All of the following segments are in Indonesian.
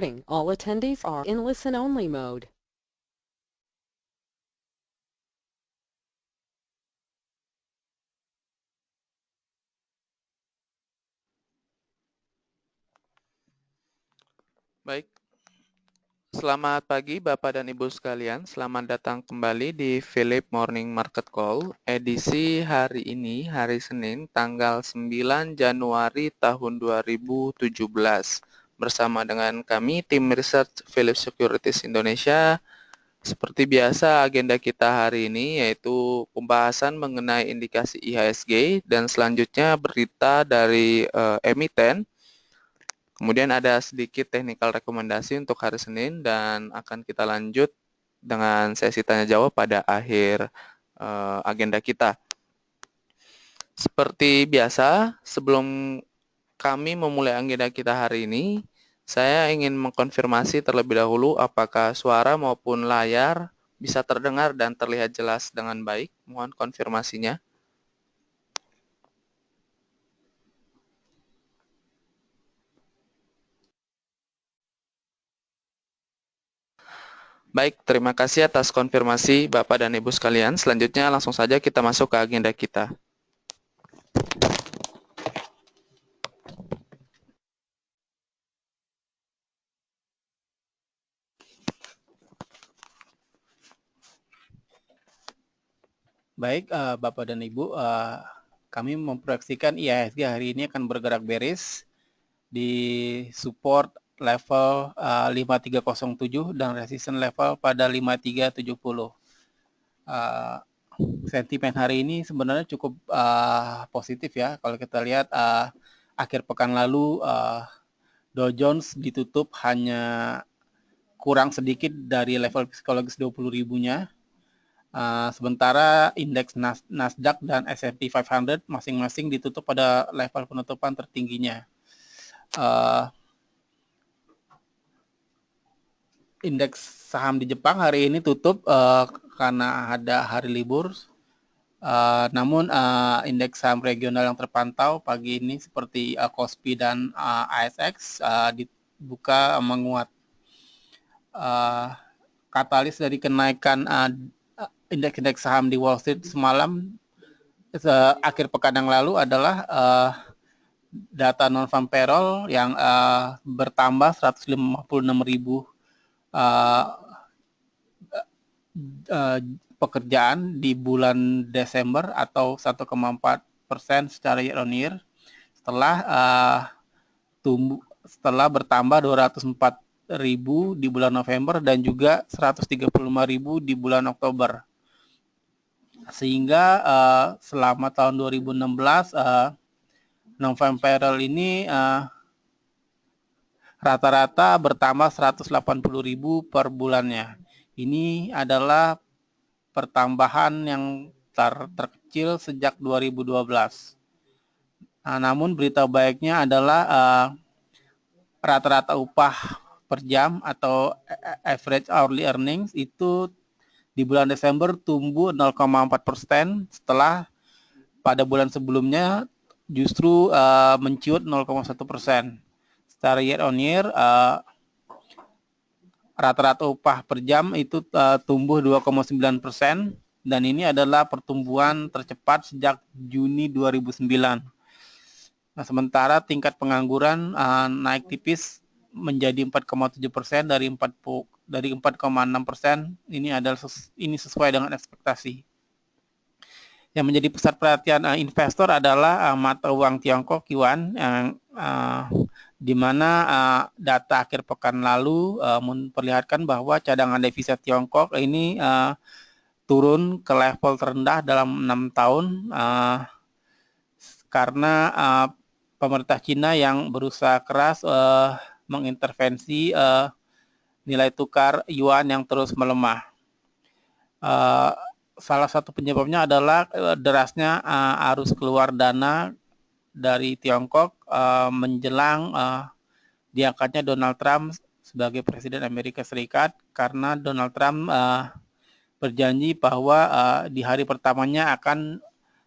All attendees are in listen-only mode. Baik, selamat pagi Bapak dan Ibu sekalian. Selamat datang kembali di Philip Morning Market Call, edisi hari ini, hari Senin, tanggal 9 Januari tahun 2017. Bersama dengan kami, tim research Philip Securities Indonesia. Seperti biasa, agenda kita hari ini yaitu pembahasan mengenai indikasi IHSG dan selanjutnya berita dari emiten. Kemudian ada sedikit technical rekomendasi untuk hari Senin dan akan kita lanjut dengan sesi tanya jawab pada akhir agenda kita. Seperti biasa, sebelum kami memulai agenda kita hari ini, saya ingin mengkonfirmasi terlebih dahulu apakah suara maupun layar bisa terdengar dan terlihat jelas dengan baik. Mohon konfirmasinya. Baik, terima kasih atas konfirmasi Bapak dan Ibu sekalian. Selanjutnya langsung saja kita masuk ke agenda kita. Baik, Bapak dan Ibu, kami memproyeksikan IHSG hari ini akan bergerak bearish di support level 5307 dan resistance level pada 5370. Sentimen hari ini sebenarnya cukup positif ya. Kalau kita lihat akhir pekan lalu Dow Jones ditutup hanya kurang sedikit dari level psikologis 20.000-nya. Sementara indeks Nasdaq dan S&P 500 masing-masing ditutup pada level penutupan tertingginya. Indeks saham di Jepang hari ini tutup karena ada hari libur. Namun indeks saham regional yang terpantau pagi ini seperti KOSPI dan ASX dibuka menguat. Katalis dari kenaikan indeks saham di Wall Street semalam akhir pekan yang lalu adalah data non-farm payroll yang bertambah 156.000 pekerjaan di bulan Desember atau 1,4% secara year on year setelah bertambah 204.000 di bulan November dan juga 135.000 di bulan Oktober. Sehingga selama tahun 2016 non-farm payroll ini rata-rata bertambah 180.000 per bulannya. Ini adalah pertambahan yang terkecil sejak 2012. Namun berita baiknya adalah rata-rata upah per jam atau average hourly earnings itu di bulan Desember tumbuh 0,4% setelah pada bulan sebelumnya justru mencuat 0,1%. Secara year on year rata-rata upah per jam itu tumbuh 2,9% dan ini adalah pertumbuhan tercepat sejak Juni 2009. Nah, sementara tingkat pengangguran naik tipis menjadi 4,7% dari 4,6%. Ini sesuai dengan ekspektasi. Yang menjadi pusat perhatian investor adalah mata uang Tiongkok Yuan yang di mana data akhir pekan lalu memperlihatkan bahwa cadangan devisa Tiongkok ini turun ke level terendah dalam 6 tahun karena pemerintah Cina yang berusaha keras mengintervensi nilai tukar yuan yang terus melemah. Salah satu penyebabnya adalah derasnya arus keluar dana dari Tiongkok menjelang diangkatnya Donald Trump sebagai Presiden Amerika Serikat karena Donald Trump berjanji bahwa di hari pertamanya akan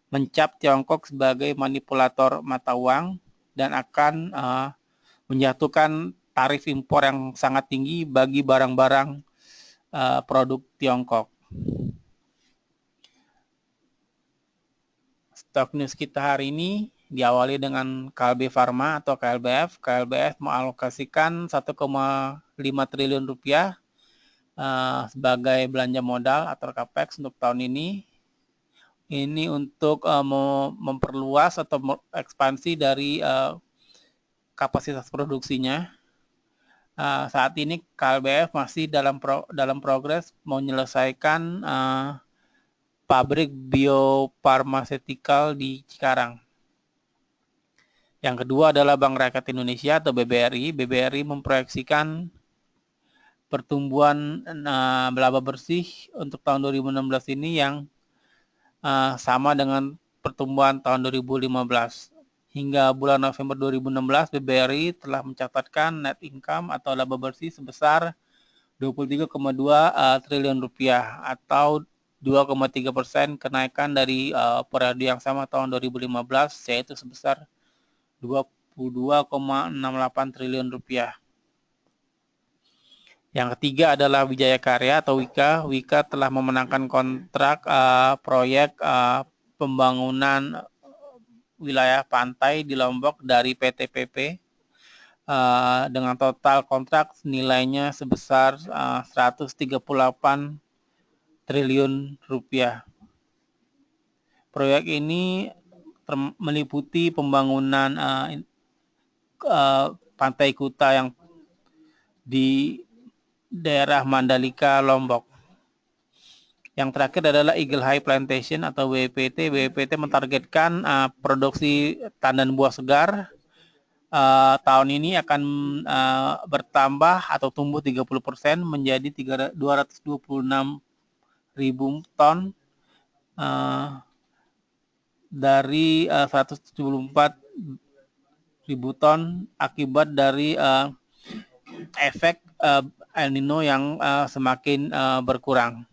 mencap Tiongkok sebagai manipulator mata uang dan akan menjatuhkan tarif impor yang sangat tinggi bagi barang-barang produk Tiongkok. Stock news kita hari ini diawali dengan KLB Pharma atau KLBF. KLBF mengalokasikan 1,5 triliun rupiah sebagai belanja modal atau capex untuk tahun ini. Ini untuk memperluas atau ekspansi dari kapasitas produksinya. Saat ini KLBF masih dalam progres menyelesaikan pabrik biofarmasetikal di Cikarang. Yang kedua adalah Bank Rakyat Indonesia atau BBRI. BBRI memproyeksikan pertumbuhan laba bersih untuk tahun 2016 ini yang sama dengan pertumbuhan tahun 2015. Hingga bulan November 2016, BBRI telah mencatatkan net income atau laba bersih sebesar 23,2 triliun rupiah atau 2,3% kenaikan dari periode yang sama tahun 2015, yaitu sebesar 22,68 triliun rupiah. Yang ketiga adalah Wijaya Karya atau WIKA. WIKA telah memenangkan kontrak proyek pembangunan wilayah pantai di Lombok dari PT PP dengan total kontrak nilainya sebesar 138 triliun rupiah. Proyek ini meliputi pembangunan pantai Kuta yang di daerah Mandalika, Lombok. Yang terakhir adalah Eagle High Plantation atau WPT. WPT mentargetkan produksi tandan buah segar tahun ini akan bertambah atau tumbuh 30% menjadi 226.000 ton dari 174.000 ton akibat dari efek El Nino yang semakin berkurang.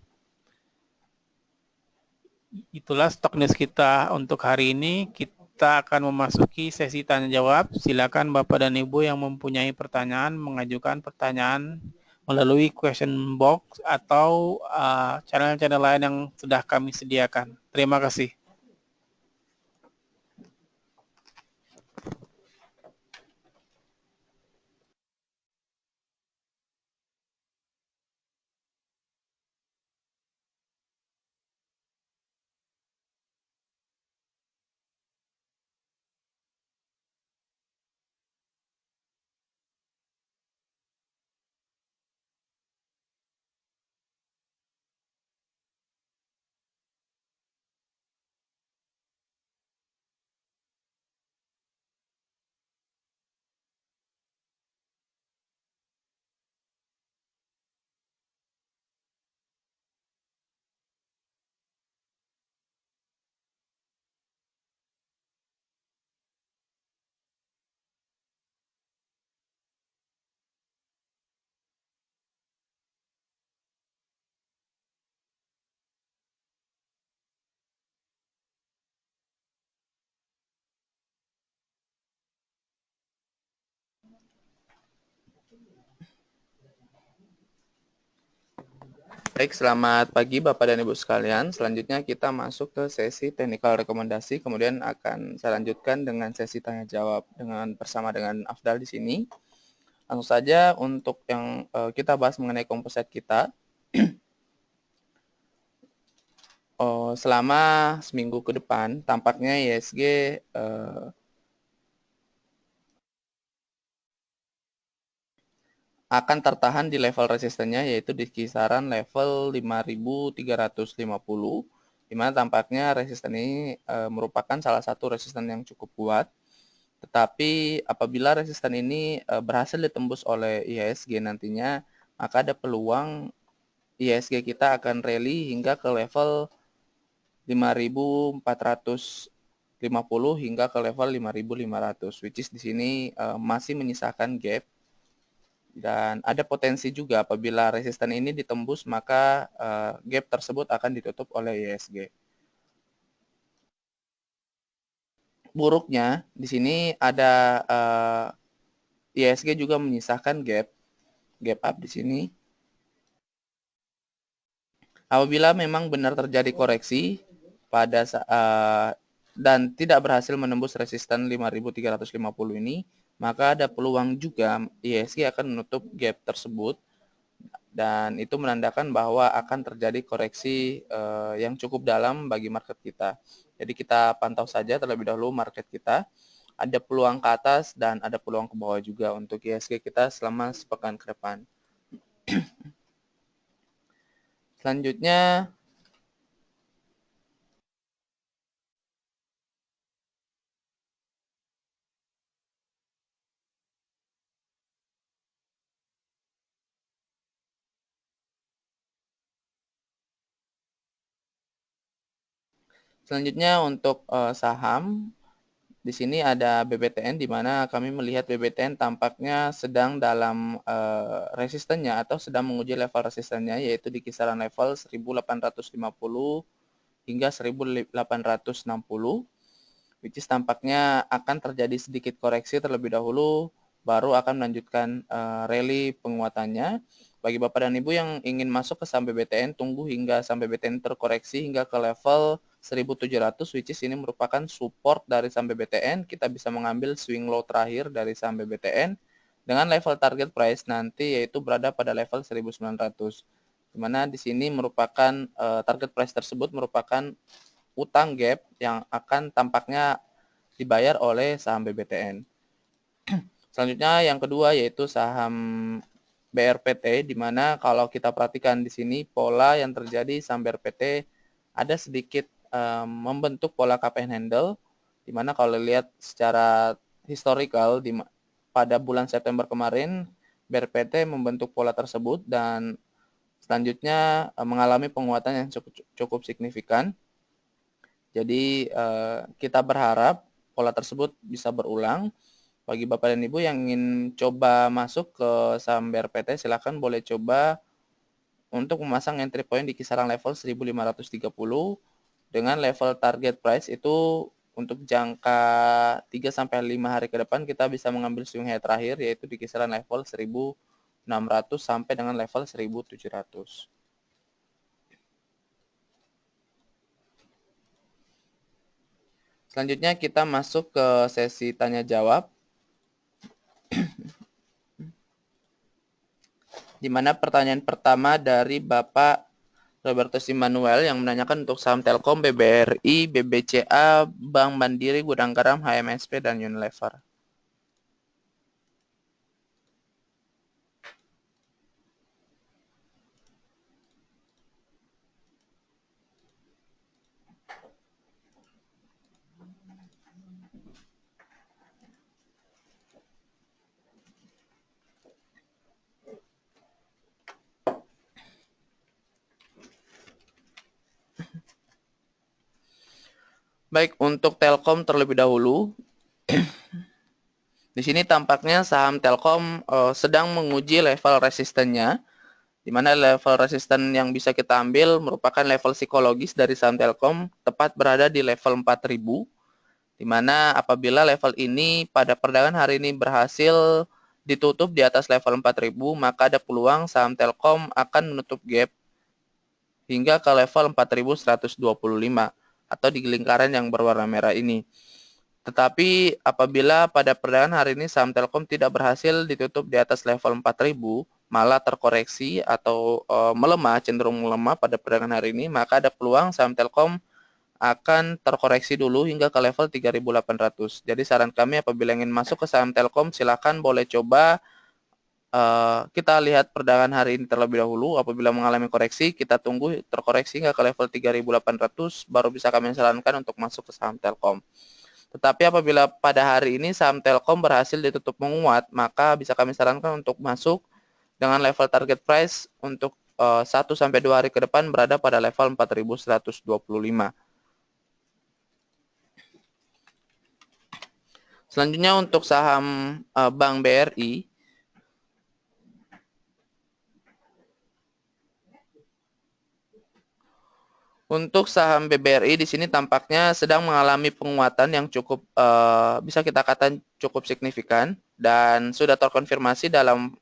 Itulah stok news kita untuk hari ini. Kita akan memasuki sesi tanya jawab. Silakan Bapak dan Ibu yang mempunyai pertanyaan mengajukan pertanyaan melalui question box atau channel-channel lain yang sudah kami sediakan. Terima kasih. Baik, selamat pagi Bapak dan Ibu sekalian. Selanjutnya kita masuk ke sesi technical rekomendasi, kemudian akan saya lanjutkan dengan sesi tanya jawab bersama dengan Afdal di sini. Langsung saja untuk yang kita bahas mengenai komposit kita. Selama seminggu ke depan, tampaknya IHSG akan tertahan di level resistennya, yaitu di kisaran level 5.350, di mana tampaknya resisten ini merupakan salah satu resisten yang cukup kuat. Tetapi apabila resisten ini berhasil ditembus oleh IHSG nantinya, maka ada peluang IHSG kita akan rally hingga ke level 5.450 hingga ke level 5.500, which is di sini masih menyisakan gap. Dan ada potensi juga apabila resisten ini ditembus, maka gap tersebut akan ditutup oleh IHSG. Buruknya di sini ada IHSG juga menyisakan gap up di sini. Apabila memang benar terjadi koreksi pada dan tidak berhasil menembus resisten 5.350 ini, maka ada peluang juga IHSG akan menutup gap tersebut, dan itu menandakan bahwa akan terjadi koreksi yang cukup dalam bagi market kita. Jadi kita pantau saja terlebih dahulu market kita. Ada peluang ke atas dan ada peluang ke bawah juga untuk IHSG kita selama sepekan ke depan. Selanjutnya, untuk saham, di sini ada BBTN, di mana kami melihat BBTN tampaknya sedang dalam resistennya atau sedang menguji level resistennya, yaitu di kisaran level 1850 hingga 1860, which is tampaknya akan terjadi sedikit koreksi terlebih dahulu, baru akan melanjutkan rally penguatannya. Bagi Bapak dan Ibu yang ingin masuk ke saham BBTN, tunggu hingga saham BBTN terkoreksi hingga ke level 1700, which is ini merupakan support dari saham BBTN. Kita bisa mengambil swing low terakhir dari saham BBTN dengan level target price nanti yaitu berada pada level 1900. Di mana di sini merupakan target price tersebut merupakan utang gap yang akan tampaknya dibayar oleh saham BBTN. Selanjutnya yang kedua yaitu saham BRPT, di mana kalau kita perhatikan di sini pola yang terjadi saham BRPT ada sedikit membentuk pola cup and handle, di mana kalau lihat secara historical pada bulan September kemarin BRPT membentuk pola tersebut dan selanjutnya mengalami penguatan yang cukup signifikan. Jadi kita berharap pola tersebut bisa berulang. Bagi Bapak dan Ibu yang ingin coba masuk ke saham BRPT, silakan boleh coba untuk memasang entry point di kisaran level 1530 dengan level target price itu untuk jangka 3-5 hari ke depan kita bisa mengambil swing high terakhir yaitu di kisaran level 1600 sampai dengan level 1700. Selanjutnya kita masuk ke sesi tanya jawab, di mana pertanyaan pertama dari Bapak Robertus Immanuel yang menanyakan untuk saham Telkom, BBRI, BBCA, Bank Mandiri, Gudang Garam, HMSP, dan Unilever. Baik, untuk Telkom terlebih dahulu. Di sini tampaknya saham Telkom sedang menguji level resistennya, di mana level resisten yang bisa kita ambil merupakan level psikologis dari saham Telkom, tepat berada di level 4000, di mana apabila level ini pada perdagangan hari ini berhasil ditutup di atas level 4000, maka ada peluang saham Telkom akan menutup gap hingga ke level 4125 atau di lingkaran yang berwarna merah ini. Tetapi apabila pada perdagangan hari ini saham Telkom tidak berhasil ditutup di atas level 4000, malah terkoreksi atau melemah, cenderung melemah pada perdagangan hari ini, maka ada peluang saham Telkom akan terkoreksi dulu hingga ke level 3800. Jadi saran kami apabila ingin masuk ke saham Telkom, silakan boleh coba kita lihat perdagangan hari ini terlebih dahulu. Apabila mengalami koreksi, kita tunggu terkoreksi hingga ke level 3800, baru bisa kami sarankan untuk masuk ke saham Telkom. Tetapi apabila pada hari ini saham Telkom berhasil ditutup menguat, maka bisa kami sarankan untuk masuk dengan level target price untuk 1-2 hari ke depan berada pada level 4125. Selanjutnya untuk saham Bank BRI, Untuk saham BBRI di sini tampaknya sedang mengalami penguatan yang cukup bisa kita katakan cukup signifikan dan sudah terkonfirmasi dalam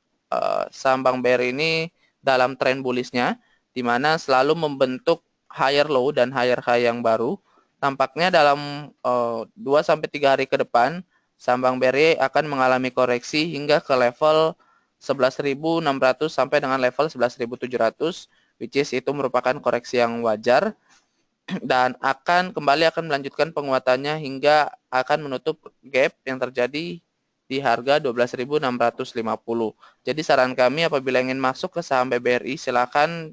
saham Bank BRI ini dalam tren bullish-nya di mana selalu membentuk higher low dan higher high yang baru. Tampaknya dalam 2 sampai 3 hari ke depan saham Bank BRI akan mengalami koreksi hingga ke level 11.600 sampai dengan level 11.700, which is itu merupakan koreksi yang wajar dan akan melanjutkan penguatannya hingga akan menutup gap yang terjadi di harga 12.650. Jadi saran kami apabila ingin masuk ke saham BBRI silakan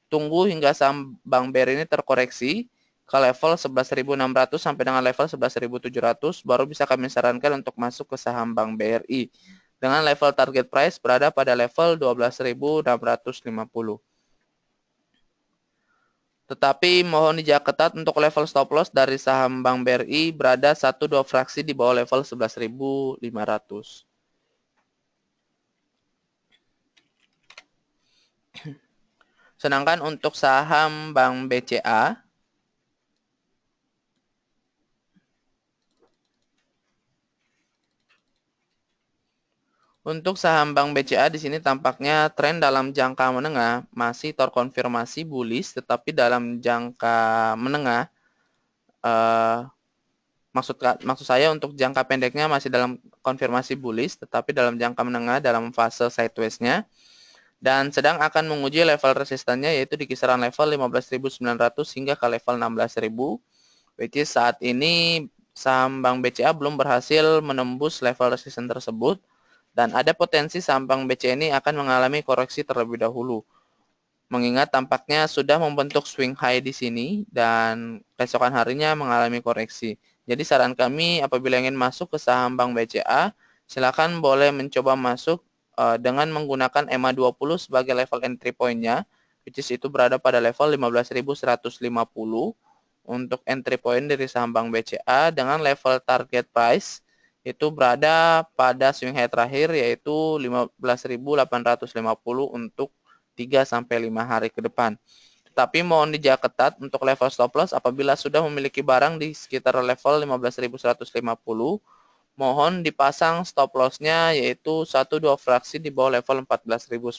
tunggu hingga saham Bank BRI ini terkoreksi ke level 11.600 sampai dengan level 11.700 baru bisa kami sarankan untuk masuk ke saham Bank BRI dengan level target price berada pada level 12.650. Tetapi mohon dijaga ketat untuk level stop loss dari saham Bank BRI berada 1-2 fraksi di bawah level 11.500. Sedangkan untuk saham Bank BCA, untuk saham Bank BCA di sini tampaknya tren dalam jangka menengah masih terkonfirmasi bullish, tetapi dalam jangka menengah maksud saya untuk jangka pendeknya masih dalam konfirmasi bullish, tetapi dalam jangka menengah dalam fase sideways-nya dan sedang akan menguji level resistannya yaitu di kisaran level 15.900 hingga ke level 16.000, which is saat ini saham Bank BCA belum berhasil menembus level resisten tersebut dan ada potensi saham Bank BCA ini akan mengalami koreksi terlebih dahulu. Mengingat tampaknya sudah membentuk swing high di sini dan keesokan harinya mengalami koreksi. Jadi saran kami apabila ingin masuk ke saham Bank BCA, silakan boleh mencoba masuk dengan menggunakan EMA 20 sebagai level entry point-nya, which is itu berada pada level 15.150 untuk entry point dari saham Bank BCA dengan level target price itu berada pada swing high terakhir yaitu 15.850 untuk 3 sampai 5 hari ke depan. Tetapi mohon dijaga ketat untuk level stop loss apabila sudah memiliki barang di sekitar level 15.150, mohon dipasang stop loss-nya yaitu 1-2 fraksi di bawah level 14.900.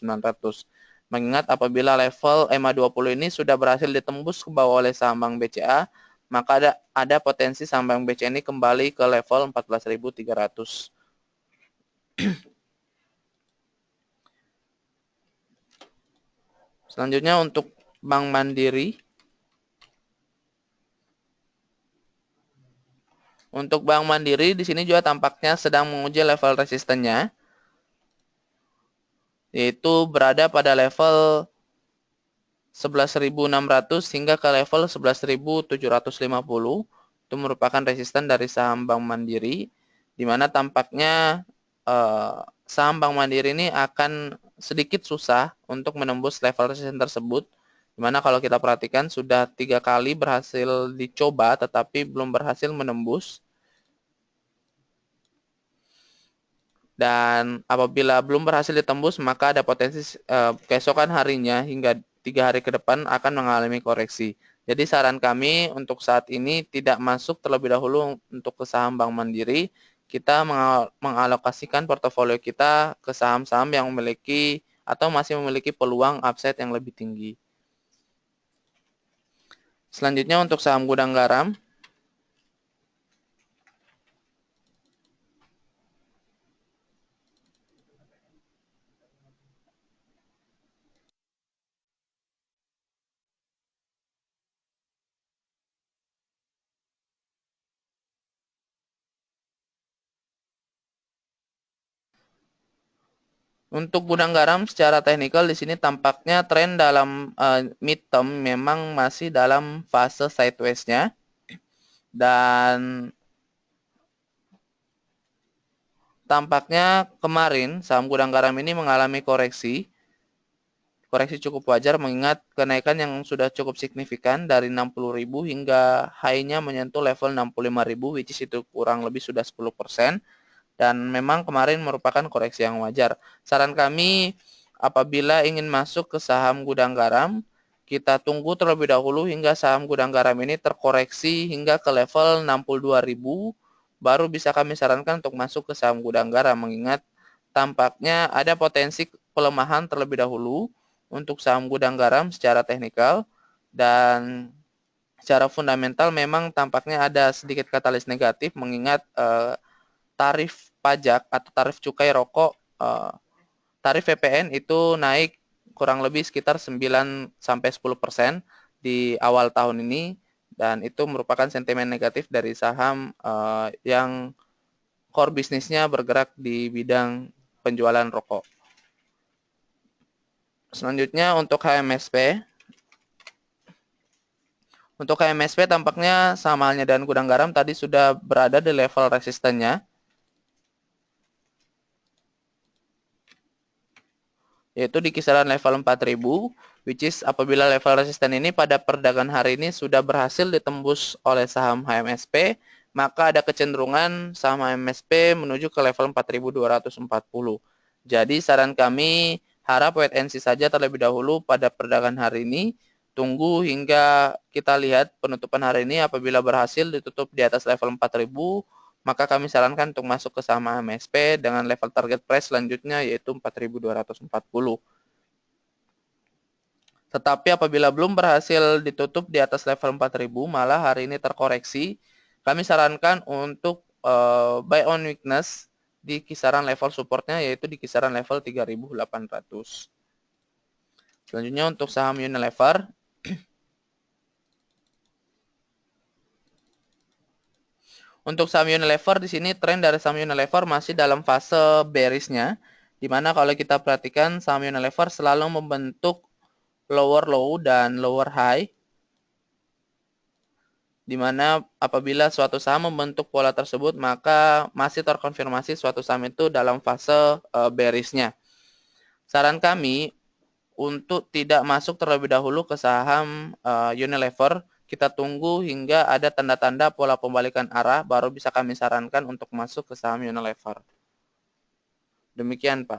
Mengingat apabila level EMA 20 ini sudah berhasil ditembus ke bawah oleh saham Bank BCA, maka ada potensi saham Bank BCA ini kembali ke level 14.300. Selanjutnya untuk Bank Mandiri. Untuk Bank Mandiri di sini juga tampaknya sedang menguji level resistennya, yaitu berada pada level 11.600 hingga ke level 11.750. Itu merupakan resisten dari saham Bank Mandiri, di mana tampaknya saham Bank Mandiri ini akan sedikit susah untuk menembus level resisten tersebut, di mana kalau kita perhatikan sudah 3 kali berhasil dicoba tetapi belum berhasil menembus. Dan apabila belum berhasil ditembus, maka ada potensi keesokan harinya hingga 3 hari ke depan akan mengalami koreksi. Jadi saran kami untuk saat ini tidak masuk terlebih dahulu untuk ke saham Bank Mandiri. Kita mengalokasikan portofolio kita ke saham-saham yang memiliki atau masih memiliki peluang upside yang lebih tinggi. Selanjutnya untuk saham Gudang Garam. Untuk Gudang Garam secara teknikal di sini tampaknya tren dalam mid-term memang masih dalam fase sideways-nya. Dan tampaknya kemarin saham Gudang Garam ini mengalami koreksi cukup wajar mengingat kenaikan yang sudah cukup signifikan dari 60.000 hingga high-nya menyentuh level 65.000, which is itu kurang lebih sudah 10%. Dan memang kemarin merupakan koreksi yang wajar. Saran kami apabila ingin masuk ke saham Gudang Garam, kita tunggu terlebih dahulu hingga saham Gudang Garam ini terkoreksi hingga ke level 62.000, baru bisa kami sarankan untuk masuk ke saham Gudang Garam, mengingat tampaknya ada potensi pelemahan terlebih dahulu untuk saham Gudang Garam secara teknikal, dan secara fundamental memang tampaknya ada sedikit katalis negatif, mengingat tarif pajak atau tarif cukai rokok, tarif VPN itu naik kurang lebih sekitar 9-10% di awal tahun ini, dan itu merupakan sentimen negatif dari saham yang core bisnisnya bergerak di bidang penjualan rokok. Selanjutnya untuk HMSP. Untuk HMSP tampaknya sama halnya dengan Gudang Garam tadi sudah berada di level resistennya, yaitu di kisaran level 4.000, which is apabila level resisten ini pada perdagangan hari ini sudah berhasil ditembus oleh saham HMSP, maka ada kecenderungan saham HMSP menuju ke level 4.240. Jadi saran kami harap wait and see saja terlebih dahulu pada perdagangan hari ini, tunggu hingga kita lihat penutupan hari ini. Apabila berhasil ditutup di atas level 4.000, maka kami sarankan untuk masuk ke saham HMSP dengan level target price selanjutnya yaitu 4.240. Tetapi apabila belum berhasil ditutup di atas level 4.000, malah hari ini terkoreksi, kami sarankan untuk buy on weakness di kisaran level supportnya yaitu di kisaran level 3.800. Selanjutnya untuk saham Unilever. Untuk saham Unilever di sini tren dari saham Unilever masih dalam fase bearish-nya, di mana kalau kita perhatikan saham Unilever selalu membentuk lower low dan lower high, di mana apabila suatu saham membentuk pola tersebut maka masih terkonfirmasi suatu saham itu dalam fase bearish-nya. Saran kami untuk tidak masuk terlebih dahulu ke saham Unilever. Kita tunggu hingga ada tanda-tanda pola pembalikan arah, baru bisa kami sarankan untuk masuk ke saham Unilever. Demikian, Pak.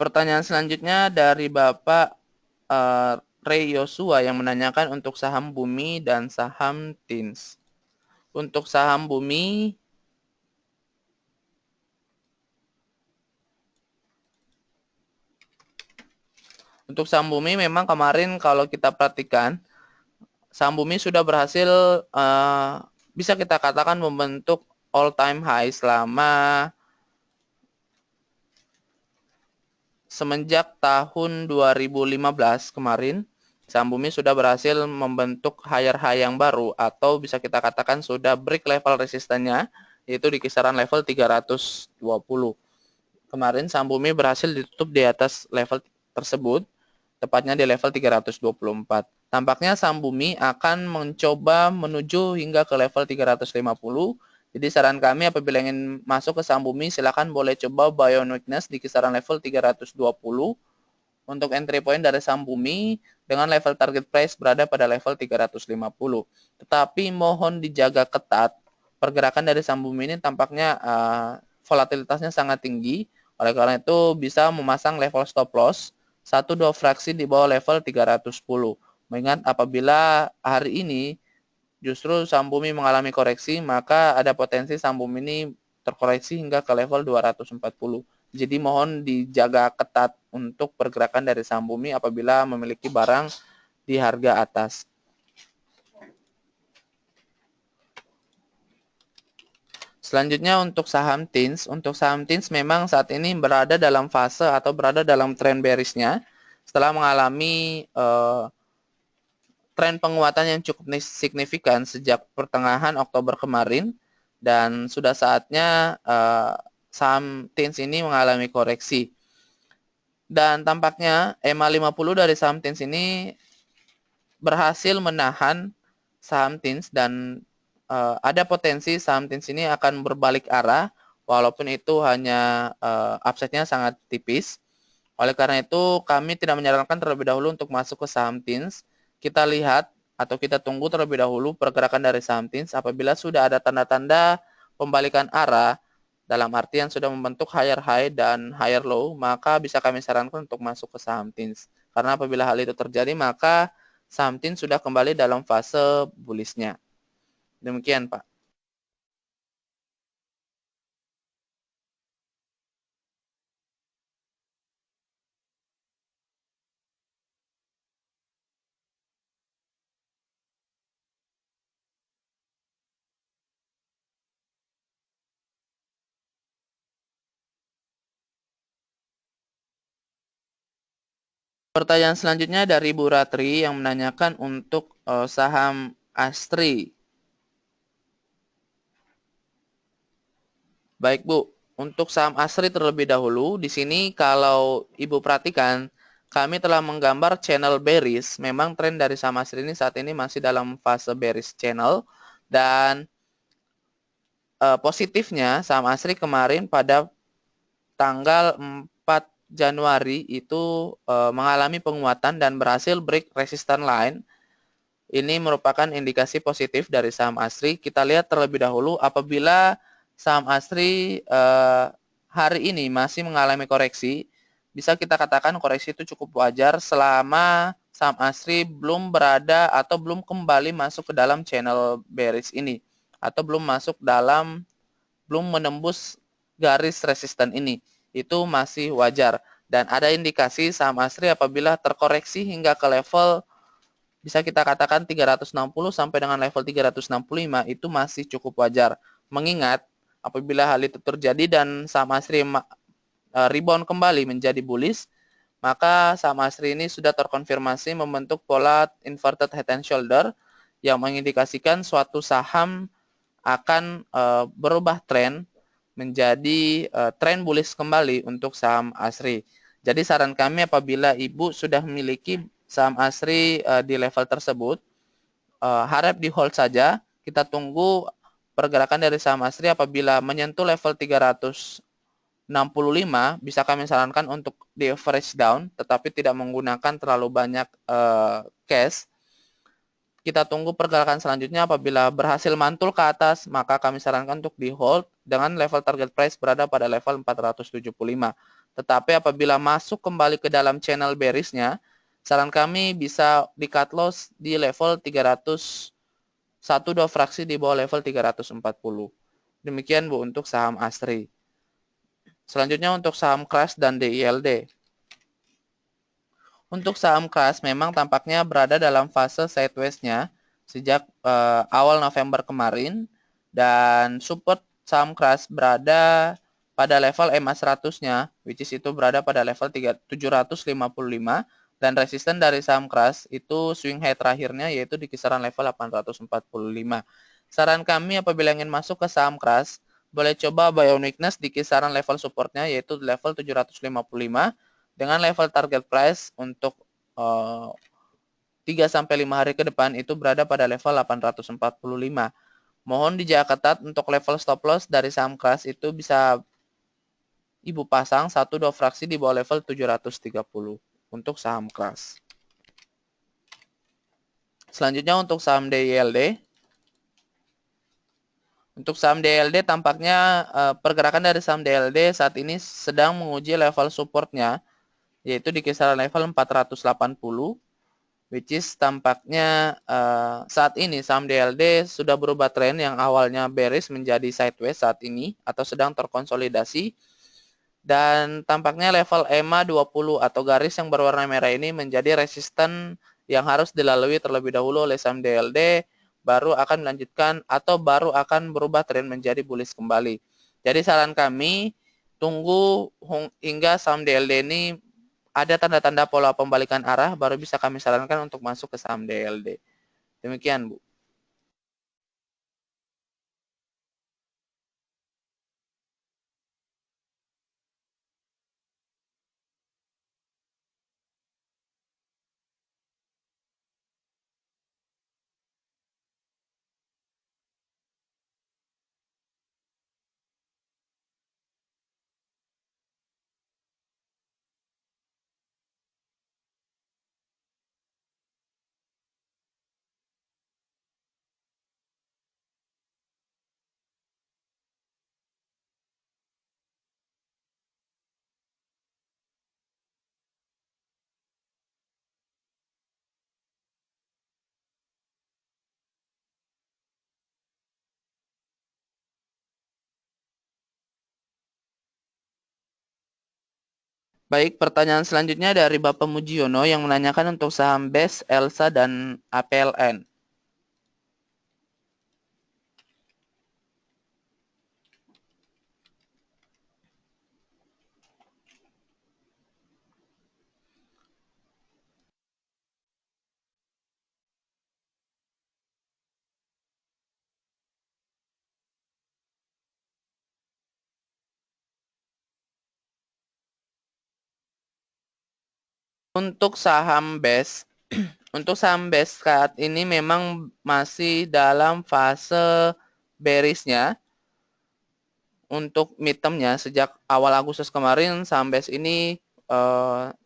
Pertanyaan selanjutnya dari Bapak Ray Yosua yang menanyakan untuk saham Bumi dan saham TINS. Untuk saham Bumi, memang kemarin kalau kita perhatikan, saham Bumi sudah berhasil bisa kita katakan membentuk all time high semenjak tahun 2015 kemarin. Saham Bumi sudah berhasil membentuk higher high yang baru, atau bisa kita katakan sudah break level resistennya, yaitu di kisaran level 320. Kemarin saham Bumi berhasil ditutup di atas level tersebut, tepatnya di level 324. Tampaknya saham Bumi akan mencoba menuju hingga ke level 350. Jadi saran kami apabila ingin masuk ke saham Bumi, silakan boleh coba buy on weakness di kisaran level 320 untuk entry point dari saham Bumi, dengan level target price berada pada level 350. Tetapi mohon dijaga ketat, pergerakan dari saham Bumi ini tampaknya volatilitasnya sangat tinggi. Oleh karena itu bisa memasang level stop loss 1-2 fraksi di bawah level 310. Mengingat apabila hari ini justru saham Bumi mengalami koreksi, maka ada potensi saham Bumi ini terkoreksi hingga ke level 240. Jadi mohon dijaga ketat untuk pergerakan dari saham Bumi apabila memiliki barang di harga atas. Selanjutnya untuk saham TINS. Untuk saham TINS memang saat ini berada dalam fase atau berada dalam tren bearish-nya setelah mengalami tren penguatan yang cukup signifikan sejak pertengahan Oktober kemarin, dan sudah saatnya saham TINS ini mengalami koreksi. Dan tampaknya EMA 50 dari saham TINS ini berhasil menahan saham TINS, dan ada potensi saham TINS ini akan berbalik arah, walaupun itu hanya upside-nya sangat tipis. Oleh karena itu kami tidak menyarankan terlebih dahulu untuk masuk ke saham TINS. Kita lihat atau kita tunggu terlebih dahulu pergerakan dari saham TINS. Apabila sudah ada tanda-tanda pembalikan arah, dalam artian sudah membentuk higher high dan higher low, maka bisa kami sarankan untuk masuk ke saham TINS. Karena apabila hal itu terjadi, maka saham TINS sudah kembali dalam fase bullish-nya. Demikian, Pak. Pertanyaan selanjutnya dari Bu Ratri yang menanyakan untuk saham Astri. Baik Bu, untuk saham Astri terlebih dahulu, di sini kalau Ibu perhatikan, kami telah menggambar channel bearish. Memang tren dari saham Astri ini saat ini masih dalam fase bearish channel, dan positifnya saham Astri kemarin pada tanggal 4 Januari itu mengalami penguatan dan berhasil break resistance line. Ini merupakan indikasi positif dari saham Astri. Kita lihat terlebih dahulu apabila saham Astri hari ini masih mengalami koreksi, bisa kita katakan koreksi itu cukup wajar selama saham Astri belum berada atau belum kembali masuk ke dalam channel bearish ini, atau belum menembus garis resisten ini. Itu masih wajar. Dan ada indikasi saham Astri apabila terkoreksi hingga ke level bisa kita katakan 360 sampai dengan level 365 itu masih cukup wajar. Mengingat apabila hal itu terjadi dan saham Astri rebound kembali menjadi bullish, maka saham Astri ini sudah terkonfirmasi membentuk pola inverted head and shoulder yang mengindikasikan suatu saham akan berubah tren menjadi tren bullish kembali untuk saham Astri. Jadi saran kami apabila Ibu sudah memiliki saham Astri di level tersebut, harap di hold saja. Kita tunggu pergerakan dari saham Astri apabila menyentuh level 365, bisa kami sarankan untuk di average down, tetapi tidak menggunakan terlalu banyak cash. Kita tunggu pergerakan selanjutnya. Apabila berhasil mantul ke atas, maka kami sarankan untuk di hold dengan level target price berada pada level 475. Tetapi apabila masuk kembali ke dalam channel bearish-nya, saran kami bisa di cut loss di level 300, 1-2 fraksi di bawah level 340. Demikian Bu untuk saham Astri. Selanjutnya untuk saham Crush dan DILD. Untuk saham Crush memang tampaknya berada dalam fase sideways-nya sejak awal November kemarin, dan support saham Crush berada pada level EMA 100-nya, which is itu berada pada level 755, dan resisten dari saham Crush itu swing high terakhirnya yaitu di kisaran level 845. Saran kami apabila ingin masuk ke saham Crush, boleh coba buy on weakness di kisaran level supportnya yaitu level 755 dengan level target price untuk 3-5 hari ke depan itu berada pada level 845. Mohon dijaga ketat untuk level stop loss dari saham Crush itu bisa Ibu pasang 1-2 fraksi di bawah level 730 untuk saham Crush. Selanjutnya untuk saham DILD. Untuk saham DILD tampaknya pergerakan dari saham DILD saat ini sedang menguji level supportnya yaitu di kisaran level 480, which is tampaknya saat ini saham DILD sudah berubah tren yang awalnya bearish menjadi sideways saat ini atau sedang terkonsolidasi, dan tampaknya level EMA 20 atau garis yang berwarna merah ini menjadi resisten yang harus dilalui terlebih dahulu oleh saham DILD, baru akan melanjutkan atau baru akan berubah tren menjadi bullish kembali. Jadi saran kami tunggu hingga saham DILD ini ada tanda-tanda pola pembalikan arah, baru bisa kami sarankan untuk masuk ke saham DILD. Demikian Bu. Baik, pertanyaan selanjutnya dari Bapak Mujiono yang menanyakan untuk saham BES, ELSA, dan APLN. Untuk saham BES, untuk saham BES saat ini memang masih dalam fase bearish-nya. Untuk midterm-nya sejak awal Agustus kemarin saham BES ini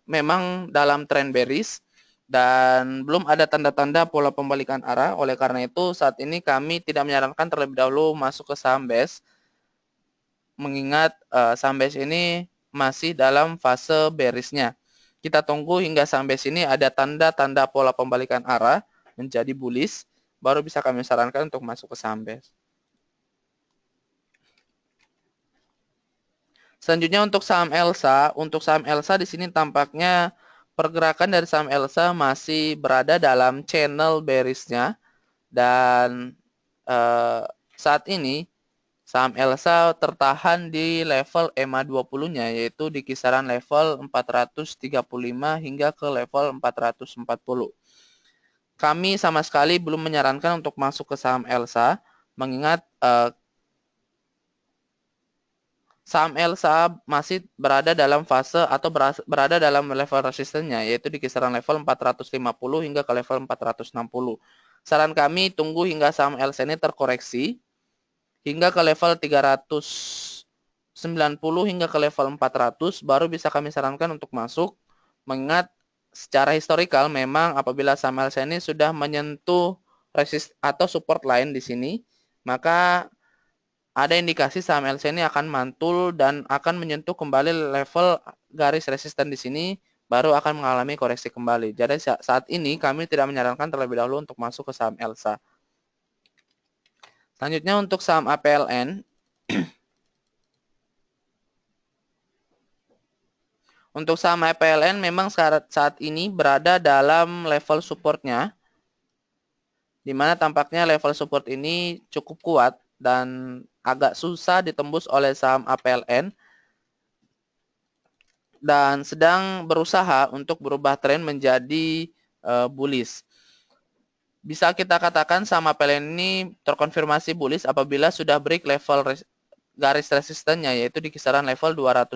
memang dalam tren bearish dan belum ada tanda-tanda pola pembalikan arah. Oleh karena itu saat ini kami tidak menyarankan terlebih dahulu masuk ke saham BES, mengingat saham BES ini masih dalam fase bearish-nya. Kita tunggu hingga saham BES ini ada tanda-tanda pola pembalikan arah menjadi bullish, baru bisa kami sarankan untuk masuk ke saham BES. Selanjutnya untuk saham ELSA di sini tampaknya pergerakan dari saham ELSA masih berada dalam channel bearish-nya dan saat ini saham ELSA tertahan di level EMA 20-nya yaitu di kisaran level 435 hingga ke level 440. Kami sama sekali belum menyarankan untuk masuk ke saham ELSA mengingat saham ELSA masih berada dalam fase atau berada dalam level resistennya, yaitu di kisaran level 450 hingga ke level 460. Saran kami tunggu hingga saham ELSA ini terkoreksi hingga ke level 390 hingga ke level 400, baru bisa kami sarankan untuk masuk, mengingat secara historikal memang apabila saham ELSA ini sudah menyentuh resist atau support line di sini, maka ada indikasi saham ELSA ini akan mantul dan akan menyentuh kembali level garis resisten di sini, baru akan mengalami koreksi kembali. Jadi saat ini kami tidak menyarankan terlebih dahulu untuk masuk ke saham ELSA. Selanjutnya untuk saham APLN. Untuk saham APLN memang saat ini berada dalam level supportnya, di mana tampaknya level support ini cukup kuat dan agak susah ditembus oleh saham APLN dan sedang berusaha untuk berubah tren menjadi bullish. Bisa kita katakan saham APLN ini terkonfirmasi bullish apabila sudah break level garis resistennya yaitu di kisaran level 260.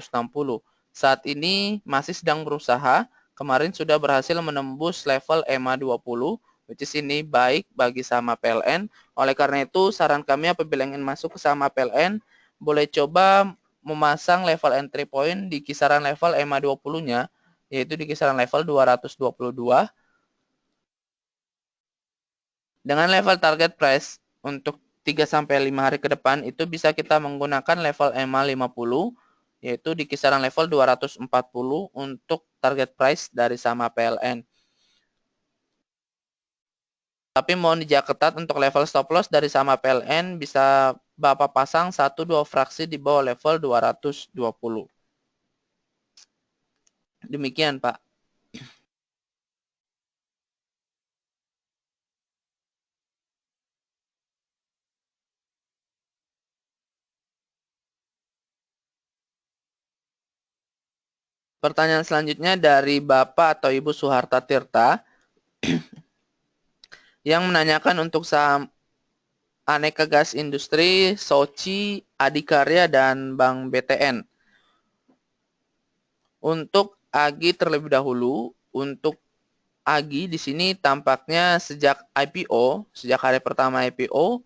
Saat ini masih sedang berusaha, kemarin sudah berhasil menembus level EMA 20, which is ini baik bagi saham APLN. Oleh karena itu, saran kami apabila ingin masuk ke saham APLN, boleh coba memasang level entry point di kisaran level EMA 20-nya, yaitu di kisaran level 222. Dengan level target price untuk 3-5 hari ke depan, itu bisa kita menggunakan level EMA 50, yaitu di kisaran level 240 untuk target price dari saham APLN. Tapi mohon dijaga ketat untuk level stop loss dari saham APLN bisa Bapak pasang 1-2 fraksi di bawah level 220. Demikian, Pak. Pertanyaan selanjutnya dari Bapak atau Ibu Suharta Tirta yang menanyakan untuk saham Aneka Gas Industri, Soci, Adikarya, dan Bank BTN. Untuk AGI terlebih dahulu, untuk AGI di sini tampaknya sejak IPO, sejak hari pertama IPO,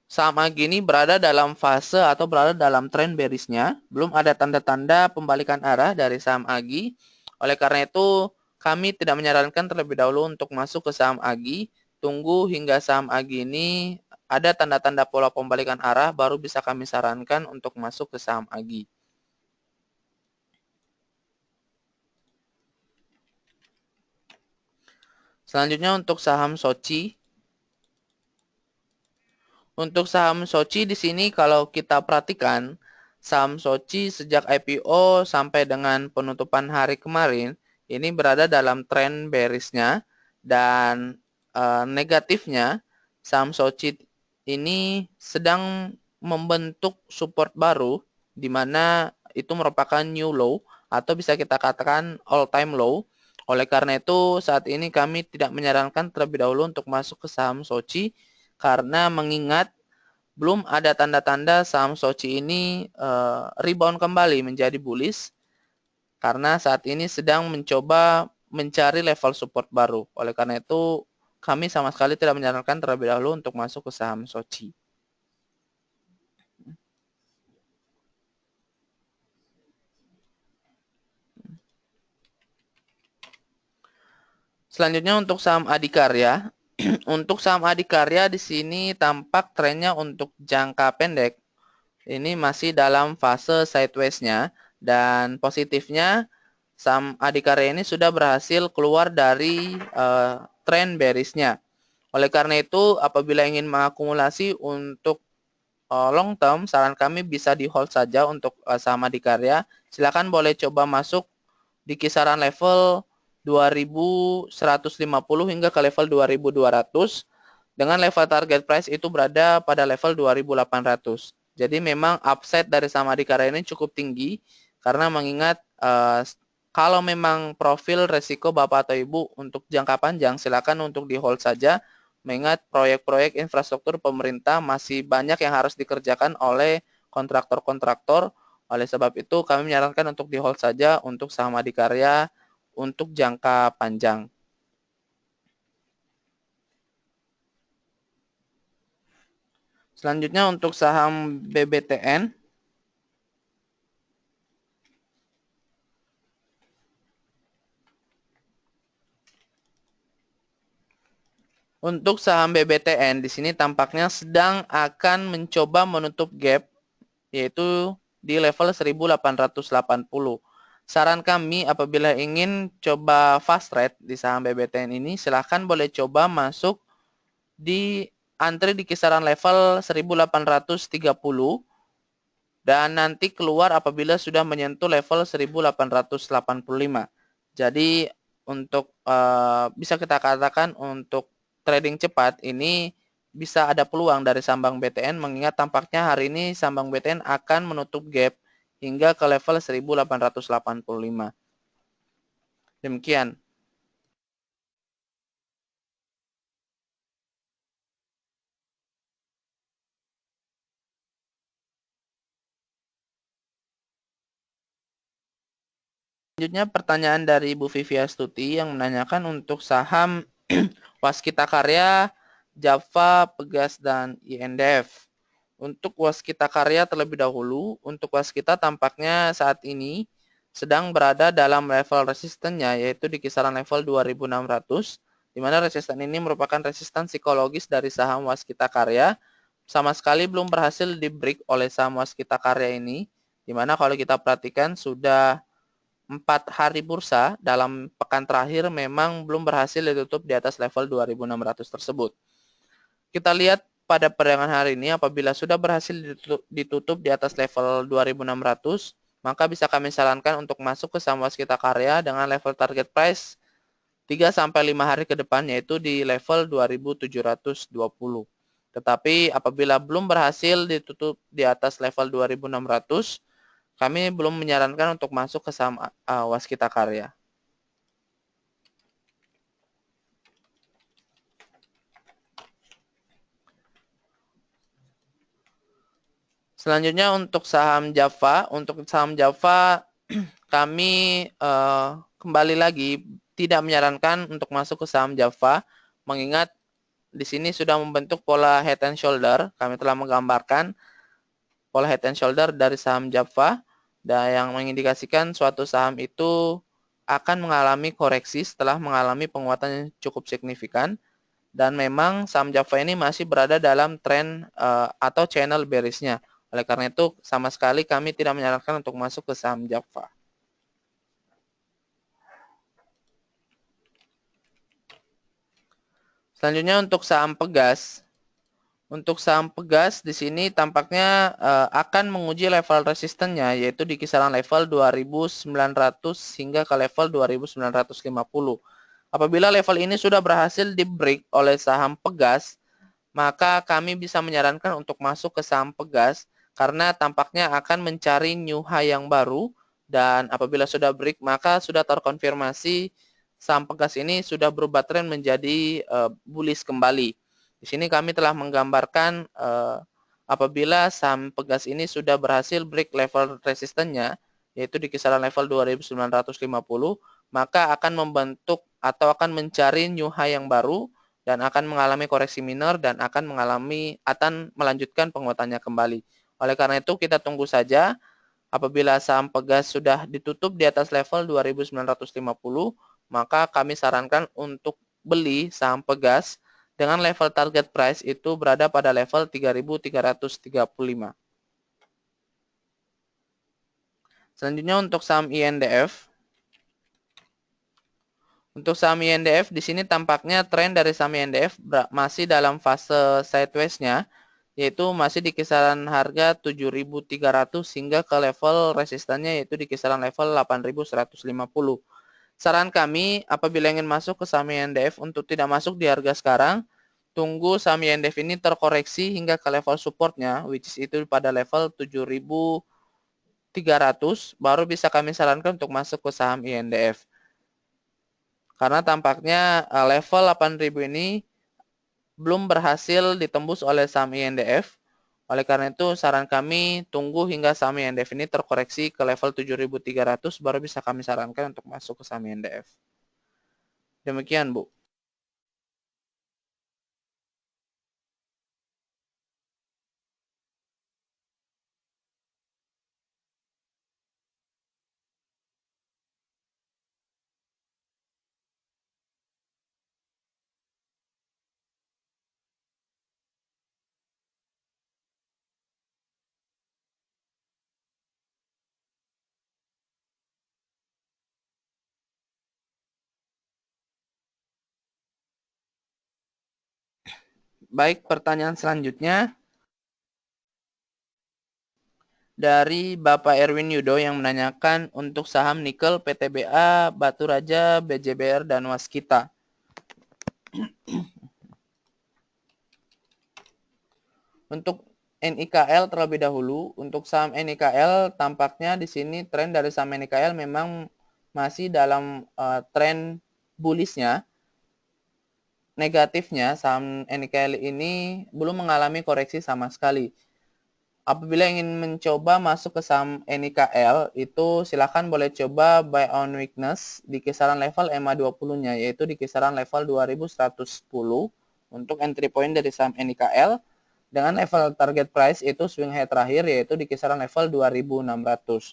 saham AGI ini berada dalam fase atau berada dalam tren bearish-nya. Belum ada tanda-tanda pembalikan arah dari saham AGI. Oleh karena itu, kami tidak menyarankan terlebih dahulu untuk masuk ke saham AGI. Tunggu hingga saham AGI ini ada tanda-tanda pola pembalikan arah, baru bisa kami sarankan untuk masuk ke saham AGI. Selanjutnya untuk saham Soci. Untuk saham Soci di sini kalau kita perhatikan, saham Soci sejak IPO sampai dengan penutupan hari kemarin ini berada dalam tren bearish-nya, dan negatifnya saham Soci ini sedang membentuk support baru di mana itu merupakan new low atau bisa kita katakan all time low. Oleh karena itu saat ini kami tidak menyarankan terlebih dahulu untuk masuk ke saham Soci karena mengingat belum ada tanda-tanda saham Soci ini rebound kembali menjadi bullish karena saat ini sedang mencoba mencari level support baru. Oleh karena itu, kami sama sekali tidak menyarankan terlebih dahulu untuk masuk ke saham Soci. Selanjutnya untuk saham Adikarya. Untuk saham Adikarya di sini tampak trennya untuk jangka pendek ini masih dalam fase sideways-nya, dan positifnya saham Adikarya ini sudah berhasil keluar dari tren bearish-nya. Oleh karena itu, apabila ingin mengakumulasi untuk long term, saran kami bisa di hold saja untuk saham Adikarya. Silakan boleh coba masuk di kisaran level 2150 hingga ke level 2200. Dengan level target price itu berada pada level 2800. Jadi memang upside dari saham Adikarya ini cukup tinggi karena mengingat kalau memang profil resiko Bapak atau Ibu untuk jangka panjang silakan untuk di hold saja, mengingat proyek-proyek infrastruktur pemerintah masih banyak yang harus dikerjakan oleh kontraktor-kontraktor. Oleh sebab itu kami menyarankan untuk di hold saja untuk saham Adikarya untuk jangka panjang. Selanjutnya untuk saham BBTN. Untuk saham BBTN di sini tampaknya sedang akan mencoba menutup gap yaitu di level 1880. Saran kami apabila ingin coba fast trade di saham BBTN ini silahkan boleh coba masuk di antri di kisaran level 1830 dan nanti keluar apabila sudah menyentuh level 1885. Jadi untuk bisa kita katakan untuk trading cepat ini bisa ada peluang dari saham BTN mengingat tampaknya hari ini saham BTN akan menutup gap hingga ke level 1885. Demikian. Selanjutnya pertanyaan dari Ibu Vivi Astuti yang menanyakan untuk saham Waskita Karya, Java, Pegas, dan INDF. Untuk Waskita Karya terlebih dahulu, untuk Waskita tampaknya saat ini sedang berada dalam level resistennya yaitu di kisaran level 2600, di mana resisten ini merupakan resisten psikologis dari saham Waskita Karya. Sama sekali belum berhasil di break oleh saham Waskita Karya ini, di mana kalau kita perhatikan sudah 4 hari bursa dalam pekan terakhir memang belum berhasil ditutup di atas level 2600 tersebut. Kita lihat pada perdagangan hari ini apabila sudah berhasil ditutup di atas level 2600, maka bisa kami sarankan untuk masuk ke saham Waskita Karya dengan level target price 3-5 hari ke depan yaitu di level 2720. Tetapi apabila belum berhasil ditutup di atas level 2600, kami belum menyarankan untuk masuk ke saham Waskita Karya. Selanjutnya untuk saham Java. Untuk saham Java kami kembali lagi tidak menyarankan untuk masuk ke saham Java, mengingat di sini sudah membentuk pola head and shoulder. Kami telah menggambarkan pola head and shoulder dari saham Java dan yang mengindikasikan suatu saham itu akan mengalami koreksi setelah mengalami penguatan yang cukup signifikan, dan memang saham Java ini masih berada dalam tren atau channel bearish-nya. Oleh karena itu sama sekali kami tidak menyarankan untuk masuk ke saham Java. Selanjutnya untuk saham Pegas. Untuk saham Pegas di sini tampaknya akan menguji level resistennya, yaitu di kisaran level 2.900 hingga ke level 2.950. Apabila level ini sudah berhasil di break oleh saham Pegas, maka kami bisa menyarankan untuk masuk ke saham Pegas karena tampaknya akan mencari new high yang baru, dan apabila sudah break maka sudah terkonfirmasi saham Pegas ini sudah berubah tren menjadi bullish kembali. Di sini kami telah menggambarkan apabila saham Pegas ini sudah berhasil break level resistennya, yaitu di kisaran level 2.950, maka akan membentuk atau akan mencari new high yang baru dan akan mengalami koreksi minor dan akan melanjutkan penguatannya kembali. Oleh karena itu kita tunggu saja apabila saham Pegas sudah ditutup di atas level 2.950, maka kami sarankan untuk beli saham Pegas dengan level target price itu berada pada level 3.335. Selanjutnya untuk saham INDF. Untuk saham INDF di sini tampaknya tren dari saham INDF masih dalam fase sideways-nya, yaitu masih di kisaran harga 7.300 hingga ke level resistannya yaitu di kisaran level 8.150. Saran kami apabila ingin masuk ke saham INDF untuk tidak masuk di harga sekarang, tunggu saham INDF ini terkoreksi hingga ke level supportnya, which is itu pada level 7.300, baru bisa kami sarankan untuk masuk ke saham INDF. Karena tampaknya level 8.000 ini belum berhasil ditembus oleh saham INDF. Oleh karena itu, saran kami tunggu hingga saham INDF ini terkoreksi ke level 7.300, baru bisa kami sarankan untuk masuk ke saham INDF. Demikian, Bu. Baik, pertanyaan selanjutnya dari Bapak Erwin Yudo yang menanyakan untuk saham nikel, PTBA, Batu Raja, BJBR, dan Waskita. Untuk NIKL terlebih dahulu, untuk saham NIKL tampaknya di sini tren dari saham NIKL memang masih dalam tren bullish-nya. Negatifnya, saham NIKL ini belum mengalami koreksi sama sekali. Apabila ingin mencoba masuk ke saham NIKL, itu silakan boleh coba buy on weakness di kisaran level EMA 20-nya, yaitu di kisaran level 2110 untuk entry point dari saham NIKL, dengan level target price itu swing high terakhir, yaitu di kisaran level 2.600.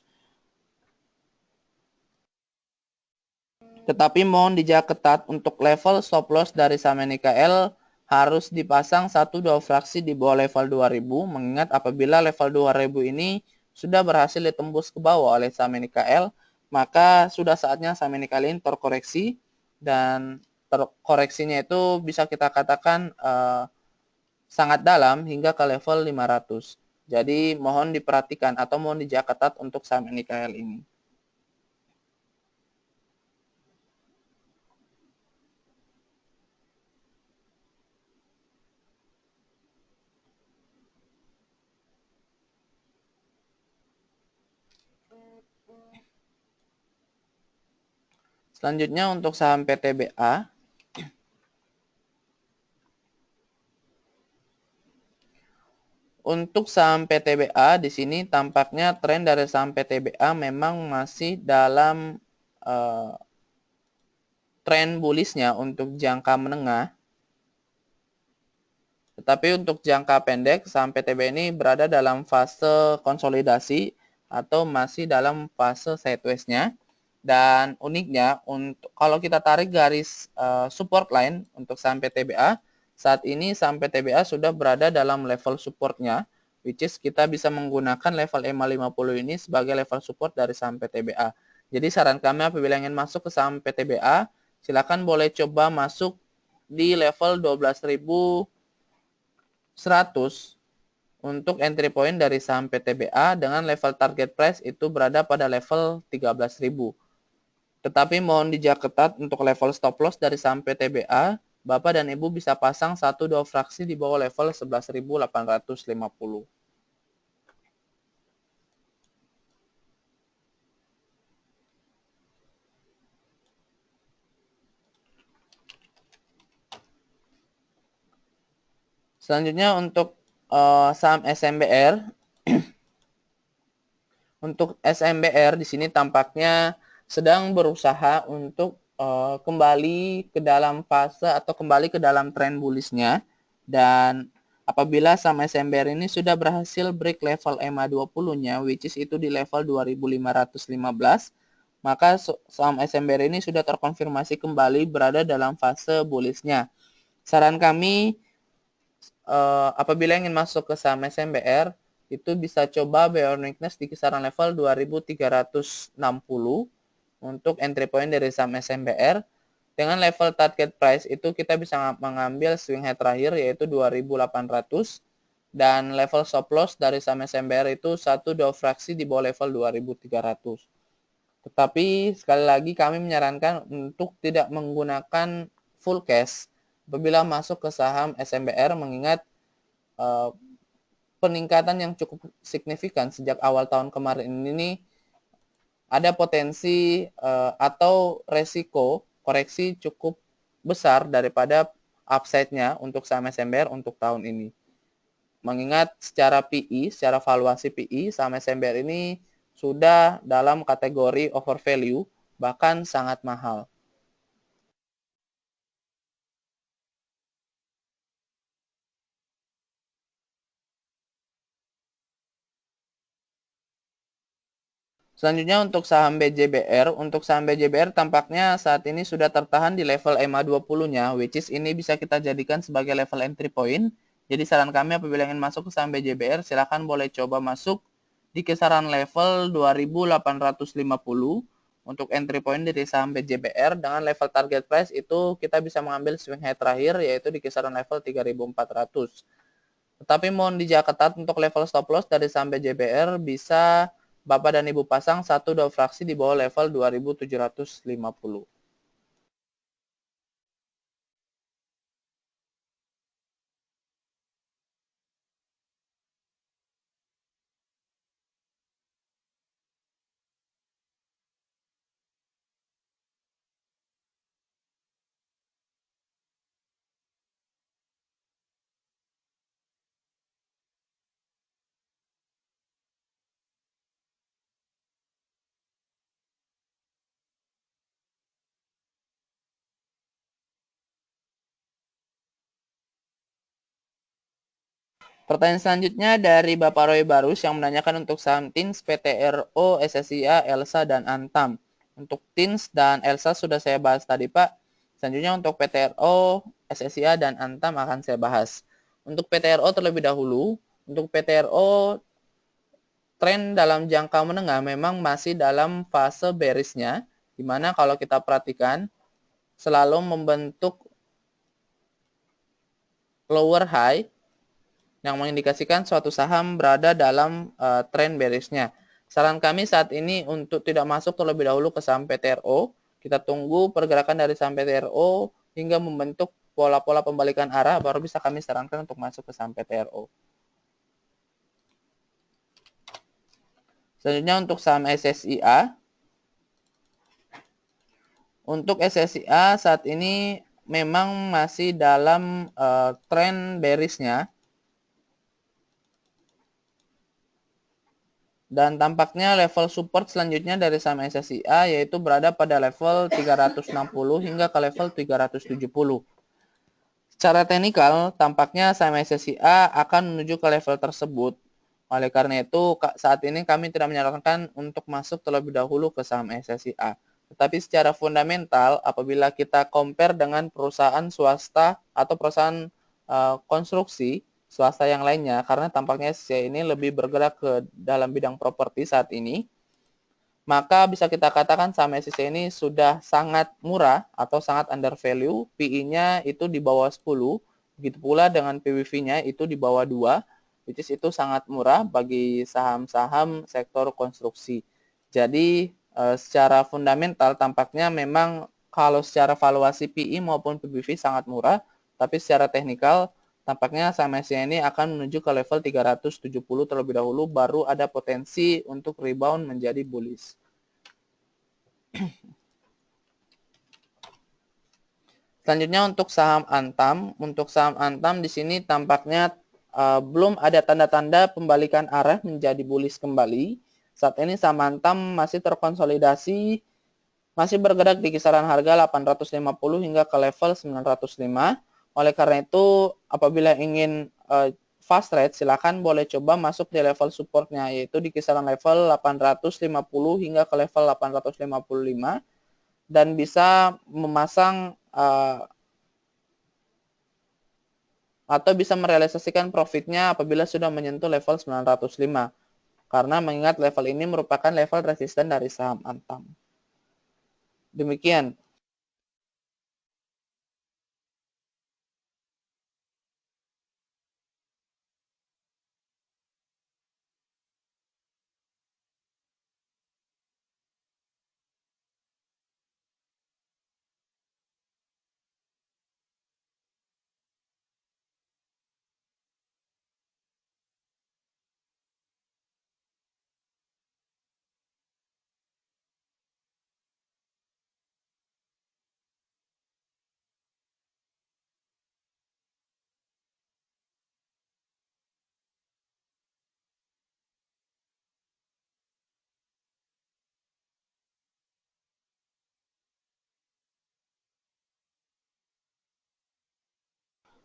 Tetapi mohon dijaga ketat untuk level stop loss dari saham NIKL harus dipasang 1-2 fraksi di bawah level 2000, mengingat apabila level 2000 ini sudah berhasil ditembus ke bawah oleh saham NIKL, maka sudah saatnya saham NIKL ini terkoreksi, dan terkoreksinya itu bisa kita katakan sangat dalam hingga ke level 500. Jadi mohon diperhatikan atau mohon dijaga ketat untuk saham NIKL ini. Selanjutnya untuk saham PTBA. Untuk saham PTBA di sini tampaknya tren dari saham PTBA memang masih dalam tren bullish-nya untuk jangka menengah. Tetapi untuk jangka pendek saham PTBA ini berada dalam fase konsolidasi atau masih dalam fase sideways-nya. Dan uniknya kalau kita tarik garis support line untuk saham PTBA, saat ini saham PTBA sudah berada dalam level supportnya, which is kita bisa menggunakan level EMA 50 ini sebagai level support dari saham PTBA. Jadi saran kami apabila ingin masuk ke saham PTBA, silakan boleh coba masuk di level 12.000 100 untuk entry point dari saham PTBA dengan level target price itu berada pada level 13.000. Tetapi mohon dijaga ketat untuk level stop loss dari saham PTBA, Bapak dan Ibu bisa pasang 1-2 fraksi di bawah level 11.850. Selanjutnya untuk saham SMBR. Untuk SMBR di sini tampaknya sedang berusaha untuk kembali ke dalam fase atau kembali ke dalam tren bullish-nya, dan apabila saham SMBR ini sudah berhasil break level EMA 20-nya, which is itu di level 2515, maka saham SMBR ini sudah terkonfirmasi kembali berada dalam fase bullish-nya. Saran kami, apabila ingin masuk ke saham SMBR, itu bisa coba buy on weakness di kisaran level 2360 untuk entry point dari saham SMBR. Dengan level target price itu kita bisa mengambil swing high terakhir yaitu 2800, dan level stop loss dari saham SMBR itu 1-2 fraksi di bawah level 2300. Tetapi sekali lagi kami menyarankan untuk tidak menggunakan full cash apabila masuk ke saham SMBR, mengingat peningkatan yang cukup signifikan sejak awal tahun kemarin ini ada potensi atau resiko koreksi cukup besar daripada upside-nya untuk saham SMBR untuk tahun ini. Mengingat secara PE, secara valuasi PE, saham SMBR ini sudah dalam kategori overvalue, bahkan sangat mahal. Selanjutnya untuk saham BJBR. Untuk saham BJBR tampaknya saat ini sudah tertahan di level EMA 20-nya, which is ini bisa kita jadikan sebagai level entry point. Jadi saran kami apabila ingin masuk ke saham BJBR, silakan boleh coba masuk di kisaran level 2850 untuk entry point dari saham BJBR. Dengan level target price itu kita bisa mengambil swing high terakhir yaitu di kisaran level 3400. Tetapi mohon dijaga ketat untuk level stop loss dari saham BJBR bisa Bapak dan Ibu pasang 1-2 fraksi di bawah level 2750. Pertanyaan selanjutnya dari Bapak Roy Barus yang menanyakan untuk saham TINS, PTRO, SSIA, ELSA, dan Antam. Untuk TINS dan ELSA sudah saya bahas tadi, Pak. Selanjutnya untuk PTRO, SSIA, dan Antam akan saya bahas. Untuk PTRO terlebih dahulu, untuk PTRO tren dalam jangka menengah memang masih dalam fase bearish-nya, di mana kalau kita perhatikan selalu membentuk lower high yang mengindikasikan suatu saham berada dalam tren bearish-nya. Saran kami saat ini untuk tidak masuk terlebih dahulu ke saham PTRO. Kita tunggu pergerakan dari saham PTRO hingga membentuk pola-pola pembalikan arah, baru bisa kami sarankan untuk masuk ke saham PTRO. Selanjutnya untuk saham SSIA. Untuk SSIA saat ini memang masih dalam tren bearish-nya. Dan tampaknya level support selanjutnya dari saham SSIA yaitu berada pada level 360 hingga ke level 370. Secara teknikal, tampaknya saham SSIA akan menuju ke level tersebut. Oleh karena itu, saat ini kami tidak menyarankan untuk masuk terlebih dahulu ke saham SSIA. Tetapi secara fundamental, apabila kita compare dengan perusahaan swasta atau perusahaan konstruksi, swasta yang lainnya, karena tampaknya SSIA ini lebih bergerak ke dalam bidang properti saat ini, maka bisa kita katakan saham SSIA ini sudah sangat murah atau sangat undervalue, PE-nya itu di bawah 10, Begitu pula dengan PBV-nya itu di bawah 2, which is itu sangat murah bagi saham-saham sektor konstruksi. Jadi secara fundamental tampaknya memang kalau secara valuasi PE maupun PBV sangat murah, tapi secara teknikal tampaknya saham MSCI ini akan menuju ke level 370 terlebih dahulu, baru ada potensi untuk rebound menjadi bullish. Selanjutnya untuk saham Antam. Untuk saham Antam di sini tampaknya belum ada tanda-tanda pembalikan arah menjadi bullish kembali. Saat ini saham Antam masih terkonsolidasi, masih bergerak di kisaran harga 850 hingga ke level 905. Oleh karena itu, apabila ingin fast trade, silakan boleh coba masuk di level supportnya, yaitu di kisaran level 850 hingga ke level 855. Dan bisa memasang atau bisa merealisasikan profitnya apabila sudah menyentuh level 905. Karena mengingat level ini merupakan level resisten dari saham Antam. Demikian.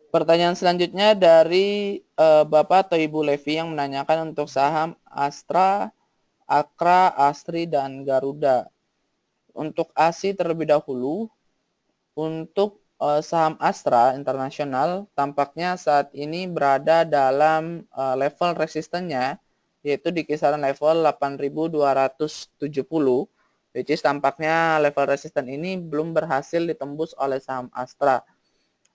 Pertanyaan selanjutnya dari Bapak atau Ibu Levi yang menanyakan untuk saham Astra, Akra, Astri, dan Garuda. Untuk ASI terlebih dahulu, untuk saham Astra Internasional tampaknya saat ini berada dalam level resistennya, yaitu di kisaran level 8.270, which is tampaknya level resisten ini belum berhasil ditembus oleh saham Astra.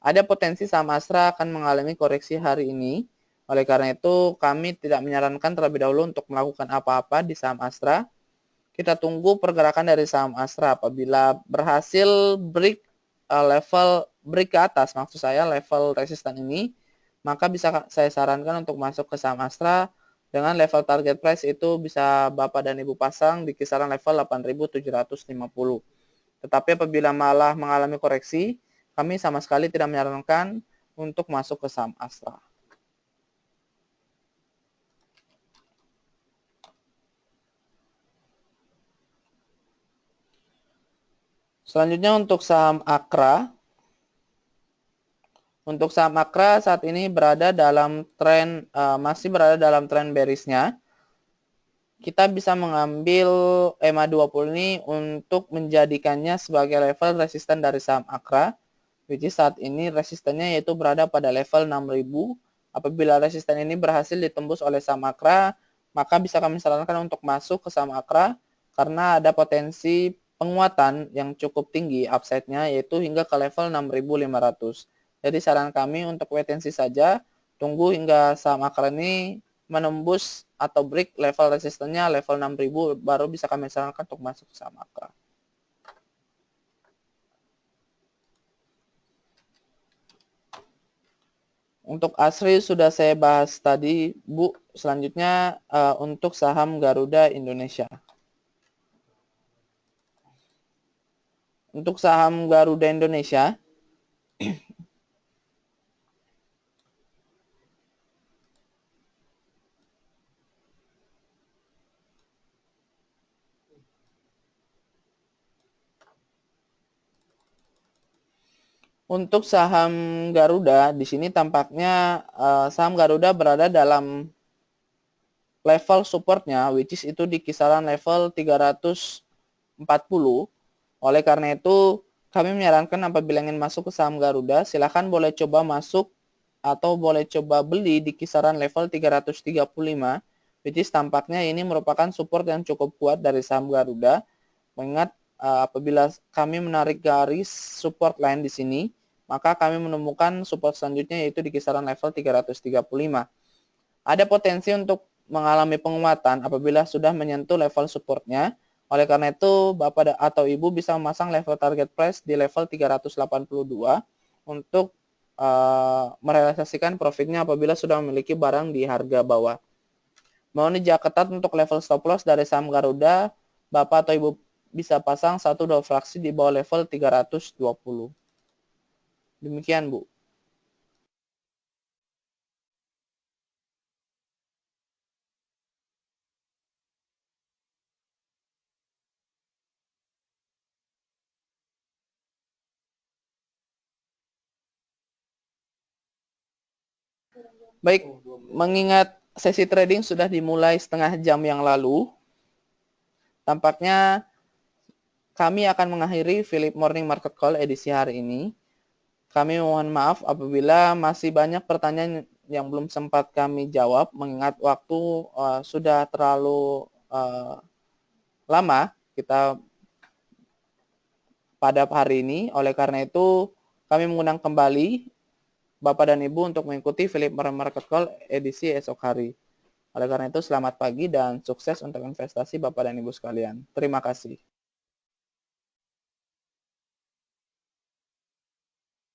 Ada potensi saham Astra akan mengalami koreksi hari ini. Oleh karena itu, kami tidak menyarankan terlebih dahulu untuk melakukan apa-apa di saham Astra. Kita tunggu pergerakan dari saham Astra. Apabila berhasil break ke atas, maksud saya level resisten ini, maka bisa saya sarankan untuk masuk ke saham Astra dengan level target price itu bisa Bapak dan Ibu pasang di kisaran level 8.750. Tetapi apabila malah mengalami koreksi, kami sama sekali tidak menyarankan untuk masuk ke saham Astra. Selanjutnya untuk saham Akra. Untuk saham Akra saat ini berada dalam tren, masih berada dalam tren bearish-nya. Kita bisa mengambil EMA 20 ini untuk menjadikannya sebagai level resisten dari saham Akra. Which is saat ini resistennya yaitu berada pada level 6.000. Apabila resisten ini berhasil ditembus oleh saham Akra, maka bisa kami sarankan untuk masuk ke saham Akra karena ada potensi penguatan yang cukup tinggi upside-nya yaitu hingga ke level 6.500. Jadi saran kami untuk wait and see saja, tunggu hingga saham Akra ini menembus atau break level resistennya level 6.000 baru bisa kami sarankan untuk masuk ke saham Akra. Untuk Asri sudah saya bahas tadi, Bu. Selanjutnya untuk saham Garuda Indonesia. Untuk saham Garuda Indonesia, untuk saham Garuda di sini tampaknya saham Garuda berada dalam level supportnya, which is itu di kisaran level 340. Oleh karena itu, kami menyarankan apabila ingin masuk ke saham Garuda, silakan boleh coba masuk atau boleh coba beli di kisaran level 335, which is tampaknya ini merupakan support yang cukup kuat dari saham Garuda. Mengingat apabila kami menarik garis support line di sini, maka kami menemukan support selanjutnya yaitu di kisaran level 335. Ada potensi untuk mengalami penguatan apabila sudah menyentuh level supportnya. Oleh karena itu, Bapak atau Ibu bisa memasang level target price di level 382 untuk merealisasikan profitnya apabila sudah memiliki barang di harga bawah. Mohon dijaga ketat untuk level stop loss dari saham Garuda, Bapak atau Ibu bisa pasang 1-2 fraksi di bawah level 320. Demikian, Bu. Baik, mengingat sesi trading sudah dimulai setengah jam yang lalu, tampaknya kami akan mengakhiri Philip Morning Market Call edisi hari ini. Kami mohon maaf apabila masih banyak pertanyaan yang belum sempat kami jawab, mengingat waktu sudah terlalu lama kita pada hari ini. Oleh karena itu, kami mengundang kembali Bapak dan Ibu untuk mengikuti Philip Morning Market Call edisi esok hari. Oleh karena itu, selamat pagi dan sukses untuk investasi Bapak dan Ibu sekalian. Terima kasih.